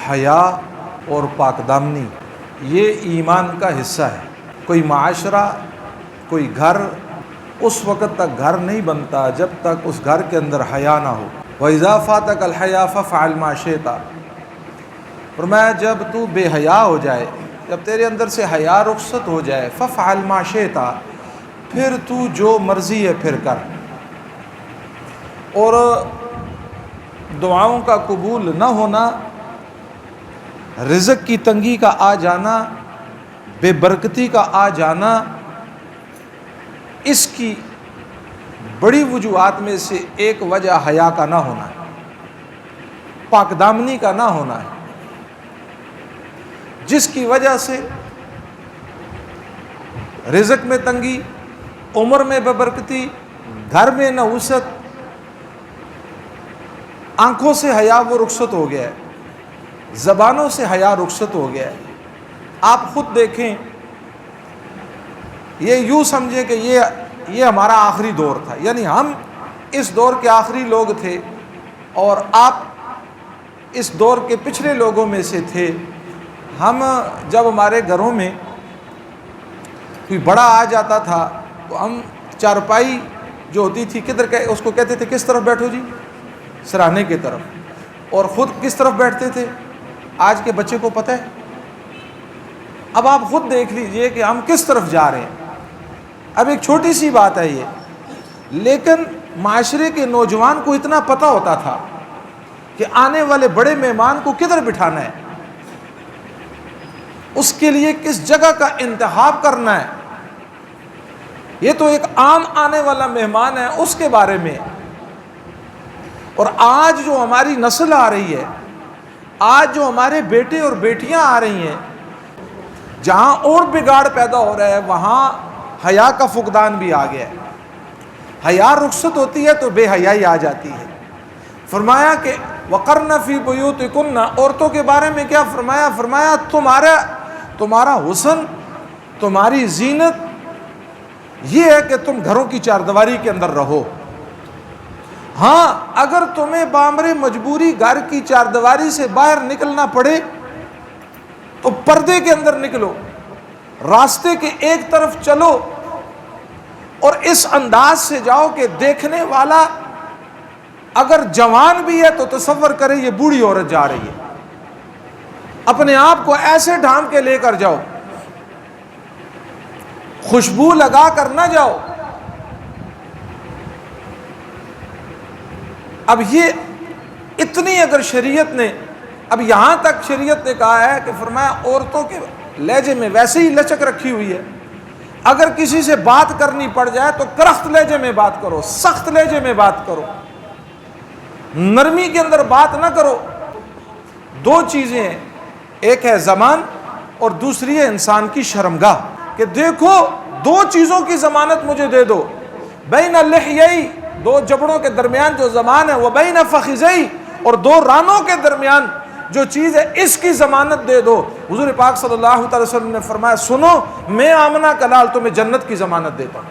حیا اور پاک دامنی یہ ایمان کا حصہ ہے۔ کوئی معاشرہ، کوئی گھر اس وقت تک گھر نہیں بنتا جب تک اس گھر کے اندر حیا نہ ہو۔ وَإِذَا فَاتَكَ الْحَيَاءُ فَافْعَلْ مَا شِئْتَ، فرمایا جب تو بے حیا ہو جائے، جب تیرے اندر سے حیا رخصت ہو جائے، فَافْعَلْ مَا شِئْتَ، پھر تو جو مرضی ہے پھر کر۔ اور دعاؤں کا قبول نہ ہونا، رزق کی تنگی کا آ جانا، بے برکتی کا آ جانا، اس کی بڑی وجوہات میں سے ایک وجہ حیا کا نہ ہونا ہے، پاک دامنی کا نہ ہونا ہے، جس کی وجہ سے رزق میں تنگی، عمر میں بے برکتی، گھر میں نحوست، آنکھوں سے حیا وہ رخصت ہو گیا ہے، زبانوں سے حیا رخصت ہو گیا ہے۔ آپ خود دیکھیں، یہ یوں سمجھیں کہ یہ ہمارا آخری دور تھا، یعنی ہم اس دور کے آخری لوگ تھے اور آپ اس دور کے پچھلے لوگوں میں سے تھے۔ ہم جب ہمارے گھروں میں کوئی بڑا آ جاتا تھا تو ہم چارپائی جو ہوتی تھی اس کو کہتے تھے کس طرف بیٹھو جی؟ سراہنے کی طرف، اور خود کس طرف بیٹھتے تھے؟ آج کے بچے کو پتہ ہے؟ اب آپ خود دیکھ لیجئے کہ ہم کس طرف جا رہے ہیں۔ اب ایک چھوٹی سی بات ہے یہ، لیکن معاشرے کے نوجوان کو اتنا پتہ ہوتا تھا کہ آنے والے بڑے مہمان کو کدھر بٹھانا ہے، اس کے لیے کس جگہ کا انتخاب کرنا ہے۔ یہ تو ایک عام آنے والا مہمان ہے، اس کے بارے میں۔ اور آج جو ہماری نسل آ رہی ہے، آج جو ہمارے بیٹے اور بیٹیاں آ رہی ہیں، جہاں اور بگاڑ پیدا ہو رہا ہے وہاں حیا کا فقدان بھی آ گیا ہے۔ حیا رخصت ہوتی ہے تو بے حیائی آ جاتی ہے۔ فرمایا کہ وَقَرْنَ فِي بُيُوتِكُنَّ، عورتوں کے بارے میں کیا فرمایا؟ فرمایا تمہارا حسن، تمہاری زینت یہ ہے کہ تم گھروں کی چاردیواری کے اندر رہو۔ ہاں، اگر تمہیں بامر مجبوری گھر کی چاردیواری سے باہر نکلنا پڑے تو پردے کے اندر نکلو، راستے کے ایک طرف چلو، اور اس انداز سے جاؤ کہ دیکھنے والا اگر جوان بھی ہے تو تصور کرے یہ بوڑھی عورت جا رہی ہے۔ اپنے آپ کو ایسے ڈھانپ کے لے کر جاؤ، خوشبو لگا کر نہ جاؤ۔ اب یہ اتنی اگر شریعت نے، اب یہاں تک شریعت نے کہا ہے کہ فرمایا عورتوں کے لہجے میں ویسے ہی لچک رکھی ہوئی ہے، اگر کسی سے بات کرنی پڑ جائے تو کرخت لہجے میں بات کرو، سخت لہجے میں بات کرو، نرمی کے اندر بات نہ کرو۔ دو چیزیں ہیں، ایک ہے زمان اور دوسری ہے انسان کی شرمگاہ، کہ دیکھو دو چیزوں کی ضمانت مجھے دے دو، بین اللحیئی، دو جبڑوں کے درمیان جو زمان ہے، وہ بین فخذئی، اور دو رانوں کے درمیان جو چیز ہے اس کی ضمانت دے دو۔ حضور پاک صلی اللہ علیہ وسلم نے فرمایا سنو، میں آمنہ کلال تمہیں جنت کی ضمانت دیتا ہوں۔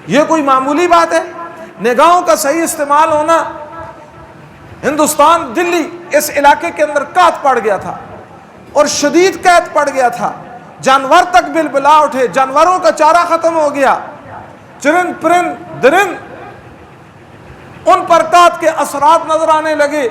یہ کوئی معمولی بات ہے؟ نگاہوں کا صحیح استعمال ہونا۔ ہندوستان، دلی، اس علاقے کے اندر قحط پڑ گیا تھا اور شدید قحط پڑ گیا تھا، جانور تک بلبلا اٹھے، جانوروں کا چارہ ختم ہو گیا، چرند پرند درند ان پر قحط کے اثرات نظر آنے لگے۔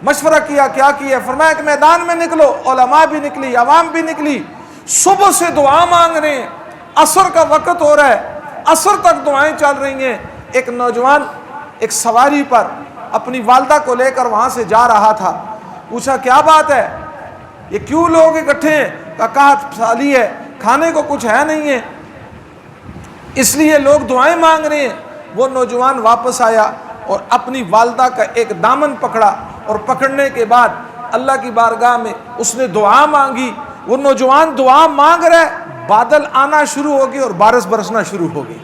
مشورہ کیا، کیا کیا؟ فرمایا کہ میدان میں نکلو، علماء بھی نکلی، عوام بھی نکلی، صبح سے دعا مانگ رہے ہیں، عصر کا وقت ہو رہا ہے، عصر تک دعائیں چل رہی ہیں۔ ایک نوجوان ایک سواری پر اپنی والدہ کو لے کر وہاں سے جا رہا تھا، پوچھا کیا بات ہے، یہ کیوں لوگ اکٹھے ہیں؟ کہا قحط سالی ہے، کھانے کو کچھ ہے نہیں ہے، اس لیے لوگ دعائیں مانگ رہے ہیں۔ وہ نوجوان واپس آیا اور اپنی والدہ کا ایک دامن پکڑا، اور پکڑنے کے بعد اللہ کی بارگاہ میں اس نے دعا مانگی۔ وہ نوجوان دعا مانگ رہا ہے، بادل آنا شروع ہو گئے اور بارش برسنا شروع ہو گئی۔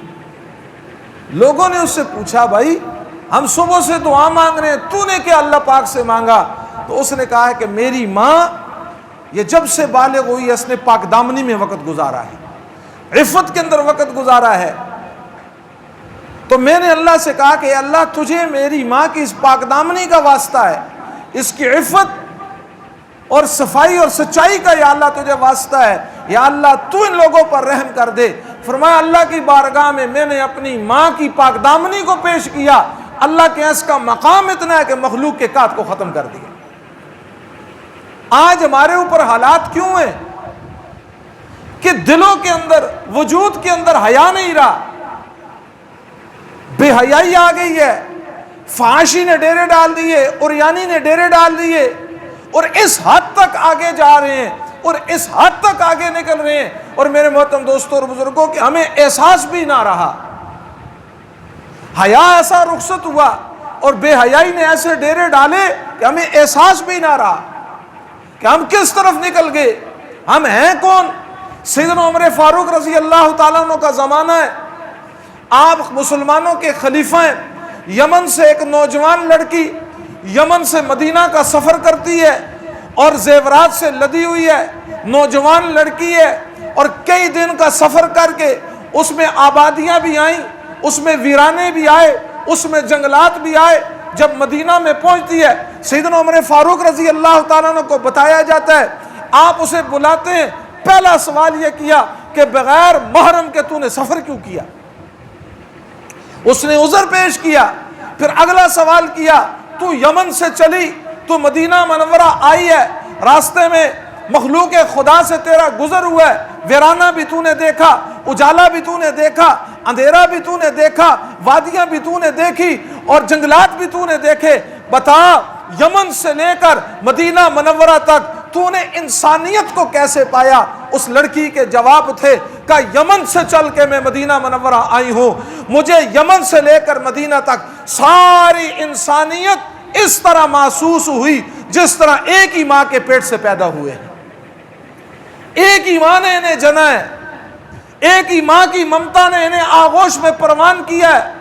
لوگوں نے اس سے پوچھا بھائی ہم صبح سے دعا مانگ رہے ہیں، تو نے کیا اللہ پاک سے مانگا؟ تو اس نے کہا ہے کہ میری ماں یہ جب سے بالغ ہوئی ہے اس نے پاک دامنی میں وقت گزارا ہے، عفت کے اندر وقت گزارا ہے، تو میں نے اللہ سے کہا کہ اللہ تجھے میری ماں کی اس پاک دامنی کا واسطہ ہے، اس کی عفت اور صفائی اور سچائی کا یا اللہ تجھے واسطہ ہے، یا اللہ تو ان لوگوں پر رحم کر دے۔ فرمایا اللہ کی بارگاہ میں نے اپنی ماں کی پاک دامنی کو پیش کیا، اللہ کے اس کا مقام اتنا ہے کہ مخلوق کے قات کو ختم کر دیا۔ آج ہمارے اوپر حالات کیوں ہیں کہ دلوں کے اندر، وجود کے اندر حیا نہیں رہا، بے حیائی آ گئی ہے، فحاشی نے ڈیرے ڈال دیے، عریانی نے ڈیرے ڈال دیے، اور اس حد تک آگے جا رہے ہیں اور اس حد تک آگے نکل رہے ہیں، اور میرے محترم دوستوں اور بزرگوں کہ ہمیں احساس بھی نہ رہا، حیا ایسا رخصت ہوا اور بے حیائی نے ایسے ڈیرے ڈالے کہ ہمیں احساس بھی نہ رہا کہ ہم کس طرف نکل گئے، ہم ہیں کون۔ سیدنا عمر فاروق رضی اللہ تعالیٰ عنہ کا زمانہ ہے، آپ مسلمانوں کے خلیفہ ہیں، یمن سے ایک نوجوان لڑکی یمن سے مدینہ کا سفر کرتی ہے اور زیورات سے لدی ہوئی ہے، نوجوان لڑکی ہے، اور کئی دن کا سفر کر کے اس میں آبادیاں بھی آئیں، اس میں ویرانے بھی آئے، اس میں جنگلات بھی آئے۔ جب مدینہ میں پہنچتی ہے، سیدنا عمر فاروق رضی اللہ تعالیٰ عنہ کو بتایا جاتا ہے، آپ اسے بلاتے ہیں، پہلا سوال یہ کیا کہ بغیر محرم کے تو نے سفر کیوں کیا؟ اس نے عذر پیش کیا۔ پھر اگلا سوال کیا، تو یمن سے چلی، تو مدینہ منورہ آئی ہے، راستے میں مخلوق خدا سے تیرا گزر ہوا ہے، ویرانہ بھی تو نے دیکھا، اجالا بھی تو نے دیکھا، اندھیرا بھی تو نے دیکھا، وادیاں بھی تو نے دیکھی، اور جنگلات بھی تو نے دیکھے، بتا یمن سے لے کر مدینہ منورہ تک تو نے انسانیت کو کیسے پایا؟ اس لڑکی کے جواب تھے کہ یمن سے چل کے میں مدینہ منورہ آئی ہوں، مجھے یمن سے لے کر مدینہ تک ساری انسانیت اس طرح محسوس ہوئی جس طرح ایک ہی ماں کے پیٹ سے پیدا ہوئے ہیں، ایک ہی ماں نے انہیں جنا ہے، ایک ہی ماں کی ممتا نے انہیں آغوش میں پروان کیا ہے۔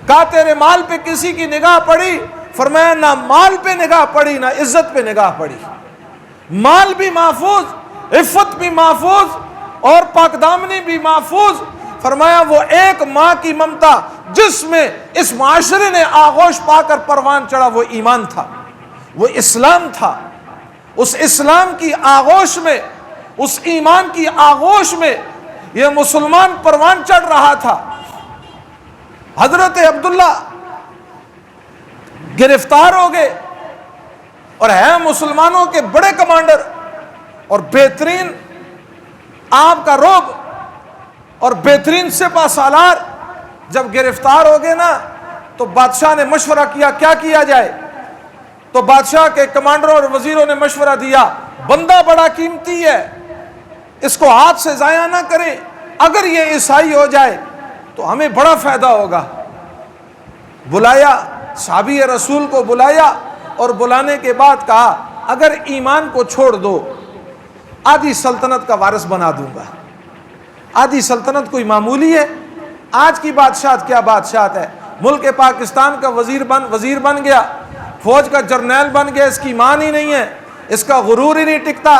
کہا تیرے مال پہ کسی کی نگاہ پڑی؟ فرمایا نہ مال پہ نگاہ پڑی نہ عزت پہ نگاہ پڑی، مال بھی محفوظ، عفت بھی محفوظ، اور پاک دامنی بھی محفوظ۔ فرمایا وہ ایک ماں کی ممتا جس میں اس معاشرے نے آغوش پا کر پروان چڑھا، وہ ایمان تھا، وہ اسلام تھا۔ اس اسلام کی آغوش میں، اس ایمان کی آغوش میں یہ مسلمان پروان چڑھ رہا تھا۔ حضرت عبداللہ گرفتار ہو گئے اور ہیں مسلمانوں کے بڑے کمانڈر اور بہترین آپ کا رعب اور بہترین سپہ سالار۔ جب گرفتار ہو گئے نا تو بادشاہ نے مشورہ کیا کیا کیا جائے، تو بادشاہ کے کمانڈروں اور وزیروں نے مشورہ دیا، بندہ بڑا قیمتی ہے، اس کو ہاتھ سے ضائع نہ کریں، اگر یہ عیسائی ہو جائے تو ہمیں بڑا فائدہ ہوگا۔ بلایا صحابی رسول کو، بلایا اور بلانے کے بعد کہا اگر ایمان کو چھوڑ دو آدھی سلطنت کا وارث بنا دوں گا۔ آدھی سلطنت کوئی معمولی ہے؟ آج کی بادشاہت کیا بادشاہت ہے، ملک پاکستان کا وزیر بن گیا، فوج کا جرنیل بن گیا، اس کی ایمان ہی نہیں ہے، اس کا غرور ہی نہیں ٹکتا،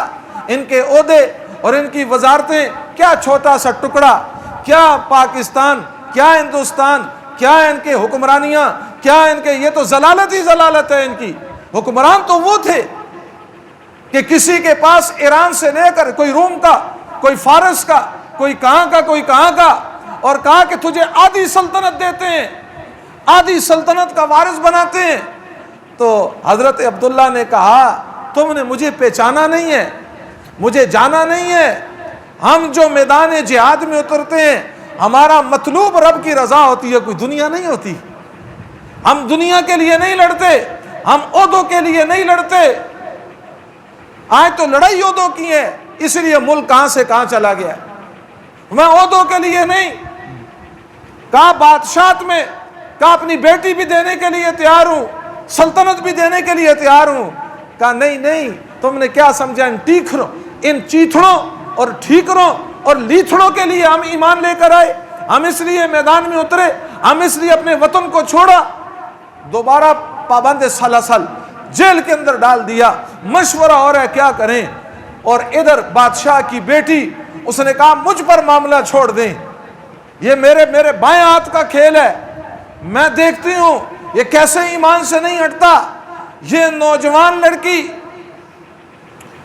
ان کے عہدے اور ان کی وزارتیں کیا چھوٹا سا ٹکڑا، کیا پاکستان، کیا ہندوستان، کیا ان کے حکمرانیاں، کیا ان کے، یہ تو ضلالت ہی ضلالت ہے ان کی۔ حکمران تو وہ تھے کہ کسی کے پاس ایران سے لے کر کوئی روم کا، کوئی فارس کا، کوئی کہاں کا، کوئی کہاں کا، اور کہا کہ تجھے آدھی سلطنت دیتے ہیں، آدھی سلطنت کا وارث بناتے ہیں۔ تو حضرت عبداللہ نے کہا تم نے مجھے پہچانا نہیں ہے، مجھے جانا نہیں ہے، ہم جو میدان جہاد میں اترتے ہیں ہمارا مطلوب رب کی رضا ہوتی ہے، کوئی دنیا نہیں ہوتی، ہم دنیا کے لیے نہیں لڑتے، ہم عہدوں کے لیے نہیں لڑتے۔ آج تو لڑائی عہدوں کی ہے، اس لیے ملک کہاں سے کہاں چلا گیا۔ میں عہدوں کے لیے نہیں، کہا بادشاہت میں، کہا اپنی بیٹی بھی دینے کے لیے تیار ہوں، سلطنت بھی دینے کے لیے تیار ہوں۔ کہا نہیں نہیں، تم نے کیا سمجھا، ان چیتھڑوں اور ٹھیکروں اور لیتھڑوں کے لیے ہم ایمان لے کر آئے، ہم اس لیے میدان میں اترے، ہم اس لیے اپنے وطن کو چھوڑا۔ دوبارہ پابند سلاسل جیل کے اندر ڈال دیا۔ مشورہ ہو رہا ہے کیا کریں، اور ادھر بادشاہ کی بیٹی، اس نے کہا مجھ پر معاملہ چھوڑ دیں، یہ میرے بائیں ہاتھ کا کھیل ہے، میں دیکھتی ہوں یہ کیسے ایمان سے نہیں ہٹتا۔ یہ نوجوان لڑکی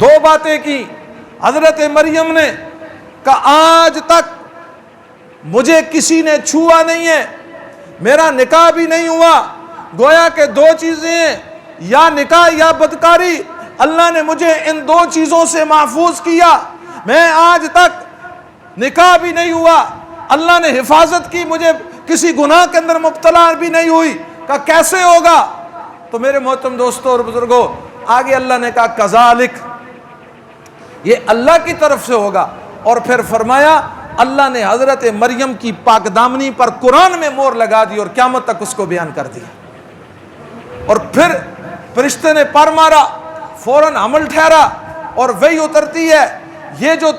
دو باتیں کی حضرت مریم نے کہ آج تک مجھے کسی نے چھوا نہیں ہے، میرا نکاح بھی نہیں ہوا، گویا کہ دو چیزیں ہیں، یا نکاح یا بدکاری، اللہ نے مجھے ان دو چیزوں سے محفوظ کیا، میں آج تک نکاح بھی نہیں ہوا، اللہ نے حفاظت کی، مجھے کسی گناہ کے اندر مبتلا بھی نہیں ہوئی، کہ کیسے ہوگا؟ تو میرے محترم دوستوں اور بزرگوں، آگے اللہ نے کہا کذالک، یہ اللہ کی طرف سے ہوگا، اور پھر فرمایا اللہ نے حضرت مریم کی پاک دامنی پر قرآن میں مور لگا دی اور قیامت تک اس کو بیان کر دیا۔ اور پھر فرشتے نے پر مارا، فوراً حمل ٹھہرا، اور وہی اترتی ہے، یہ جو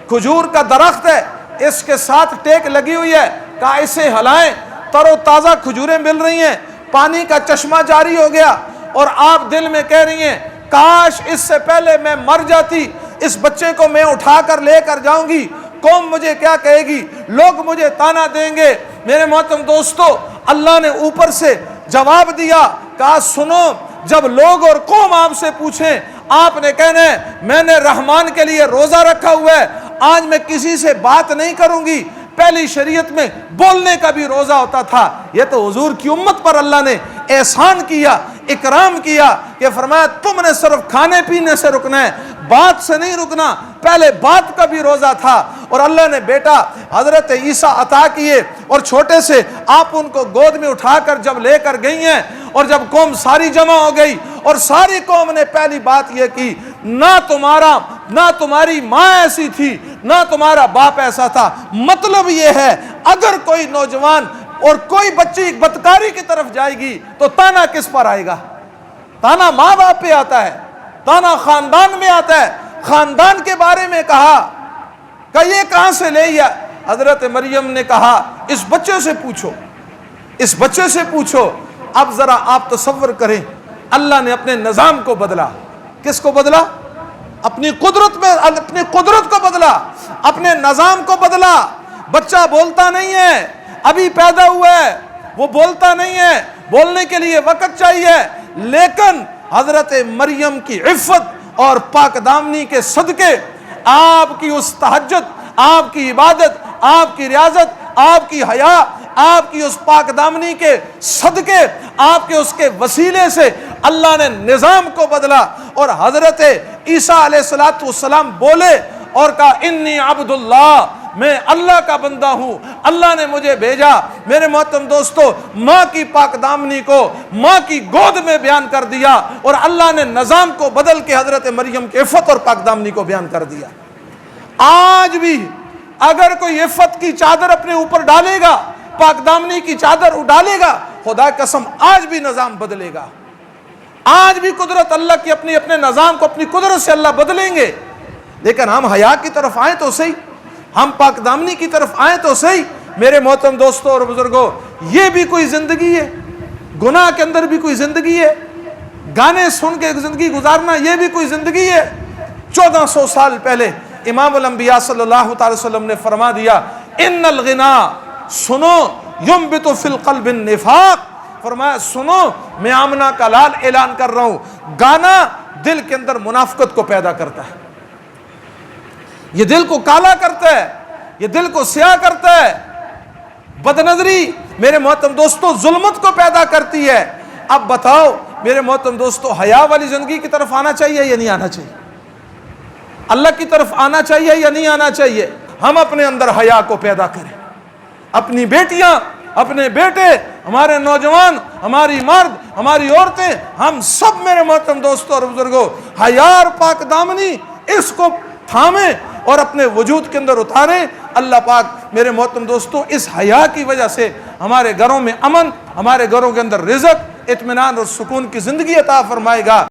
کھجور کا درخت ہے اس کے ساتھ ٹیک لگی ہوئی ہے، کہا اسے ہلائیں، تر و تازہ کھجوریں مل رہی ہیں، پانی کا چشمہ جاری ہو گیا، اور آپ دل میں کہہ رہی ہیں کاش اس سے پہلے میں مر جاتی، اس بچے کو میں اٹھا کر لے کر جاؤں گی، قوم مجھے کیا کہے گی، لوگ مجھے تانا دیں گے۔ میرے محترم دوستو، اللہ نے اوپر سے جواب دیا، کہا سنو، جب لوگ اور قوم آپ سے پوچھیں، آپ نے کہنا ہے میں نے رحمان کے لیے روزہ رکھا ہوا ہے، آج میں کسی سے بات نہیں کروں گی۔ پہلی شریعت میں بولنے کا بھی روزہ ہوتا تھا، یہ تو حضور کی امت پر اللہ نے احسان کیا، اکرام کیا، کہ فرمایا تم نے صرف کھانے پینے سے رکنا ہے، بات سے نہیں رکنا، پہلے بات کا بھی روزہ تھا۔ اور اللہ نے بیٹا حضرت عیسیٰ عطا کیے، اور چھوٹے سے آپ ان کو گود میں اٹھا کر جب لے کر گئی ہیں، اور جب قوم ساری جمع ہو گئی، اور ساری قوم نے پہلی بات یہ کی، نہ تمہاری ماں ایسی تھی، نہ تمہارا باپ ایسا تھا۔ مطلب یہ ہے اگر کوئی نوجوان اور کوئی بچی بدکاری کی طرف جائے گی تو تانا کس پر آئے گا؟ تانا ماں باپ پہ آتا ہے، تانا خاندان میں آتا ہے۔ خاندان کے بارے میں کہا کہ یہ کہاں سے لے یا؟ حضرت مریم نے کہا اس بچے سے پوچھو، اس بچے سے پوچھو۔ اب ذرا آپ تصور کریں، اللہ نے اپنے نظام کو بدلا۔ کس کو بدلا؟ اپنی قدرت میں، اپنی قدرت کو بدلا، اپنے نظام کو بدلا۔ بچہ بولتا نہیں ہے، ابھی پیدا ہوا ہے، وہ بولتا نہیں ہے، بولنے کے لیے وقت چاہیے، لیکن حضرت مریم کی عفت اور پاک دامنی کے صدقے، آپ کی اس تہجد، آپ کی عبادت، آپ کی ریاضت، آپ کی حیا، آپ کی اس پاک دامنی کے صدقے، آپ کے اس کے وسیلے سے اللہ نے نظام کو بدلا۔ اور حضرت عیسیٰ علیہ السلام بولے اور کہا انی عبد اللہ، میں اللہ کا بندہ ہوں، اللہ نے مجھے بھیجا۔ میرے محترم دوستو، ماں کی پاک دامنی کو ماں کی گود میں بیان کر دیا، اور اللہ نے نظام کو بدل کے حضرت مریم کی عفت اور پاک دامنی کو بیان کر دیا۔ آج بھی اگر کوئی عفت کی چادر اپنے اوپر ڈالے گا، پاک دامنی کی چادر ڈالے گا، خدا قسم آج بھی نظام بدلے گا۔ آج بھی قدرت اللہ کی اپنے نظام کو اپنی قدرت سے اللہ بدلیں گے۔ لیکن ہم حیا کی طرف آئیں تو صحیح، ہم پاک دامنی کی طرف آئیں تو صحیح۔ میرے محترم دوستوں اور بزرگوں، یہ بھی کوئی زندگی ہے؟ گناہ کے اندر بھی کوئی زندگی ہے؟ گانے سن کے زندگی گزارنا یہ بھی کوئی زندگی ہے؟ 1400 سال پہلے امام الانبیاء صلی اللہ تعالی وسلم نے فرما دیا ان الغنا، سنو، ينبت فی القلب النفاق، فرمایا سنو میں آمنہ کا لال اعلان کر رہا ہوں، گانا دل کے اندر منافقت کو پیدا کرتا ہے، یہ دل کو کالا کرتا ہے، یہ دل کو سیاہ کرتا ہے۔ بد نظری میرے محترم دوستو ظلمت کو پیدا کرتی ہے۔ اب بتاؤ میرے محترم دوستو، حیا والی زندگی کی طرف آنا چاہیے یا نہیں آنا چاہیے؟ اللہ کی طرف آنا چاہیے یا نہیں آنا چاہیے؟ ہم اپنے اندر حیا کو پیدا کریں، اپنی بیٹیاں، اپنے بیٹے، ہمارے نوجوان، ہماری مرد، ہماری عورتیں، ہم سب میرے محترم دوستوں اور بزرگوں حیا اور پاک دامنی اس کو تھامیں اور اپنے وجود کے اندر اتاریں۔ اللہ پاک میرے محترم دوستوں اس حیا کی وجہ سے ہمارے گھروں میں امن، ہمارے گھروں کے اندر رزق، اطمینان اور سکون کی زندگی عطا فرمائے گا۔